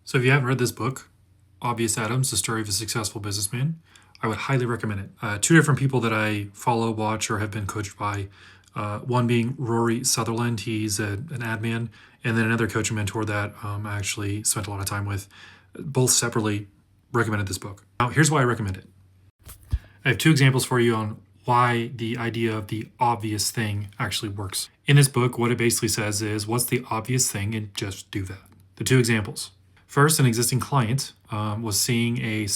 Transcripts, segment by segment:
So if you haven't read this book, Obvious Adams, The Story of a Successful Businessman, I would highly recommend it. Two different people that I follow, watch, or have been coached by. One being Rory Sutherland. He's an ad man. And then another coach and mentor that I actually spent a lot of time with. Both separately recommended this book. Now, here's why I recommend it. I have two examples for you on why the idea of the obvious thing actually works. In this book, what it basically says is, what's the obvious thing, and just do that. The two examples. First, an existing client was seeing a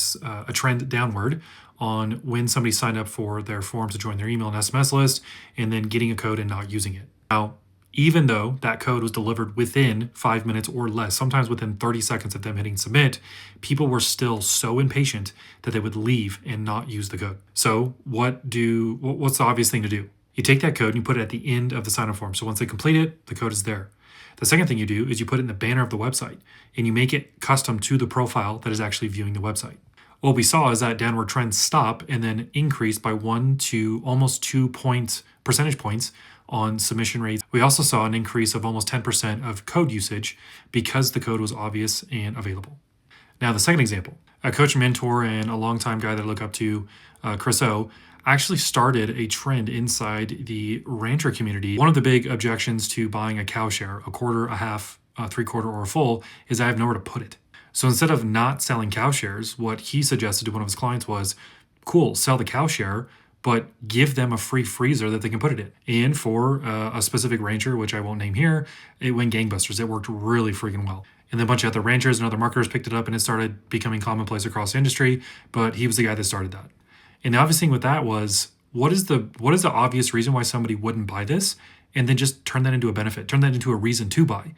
trend downward on when somebody signed up for their form to join their email and SMS list, and then getting a code and not using it. Now, even though that code was delivered within 5 minutes or less, sometimes within 30 seconds of them hitting submit, people were still so impatient that they would leave and not use the code. So what's the obvious thing to do? You take that code and you put it at the end of the sign-up form. So once they complete it, the code is there. The second thing you do is you put it in the banner of the website and you make it custom to the profile that is actually viewing the website. What we saw is that downward trend stop and then increase by 1 to almost 2 percentage points on submission rates. We also saw an increase of almost 10% of code usage because the code was obvious and available. Now, the second example, a coach, mentor, and a longtime guy that I look up to, Chris O, actually started a trend inside the rancher community. One of the big objections to buying a cow share, a quarter, a half, a three-quarter, or a full, is I have nowhere to put it. So instead of not selling cow shares, what he suggested to one of his clients was, cool, sell the cow share, but give them a free freezer that they can put it in. And for a specific rancher, which I won't name here, it went gangbusters. It worked really freaking well. And then a bunch of other ranchers and other marketers picked it up, and it started becoming commonplace across the industry, but he was the guy that started that. And the obvious thing with that was, what is the obvious reason why somebody wouldn't buy this? And then just turn that into a benefit, turn that into a reason to buy.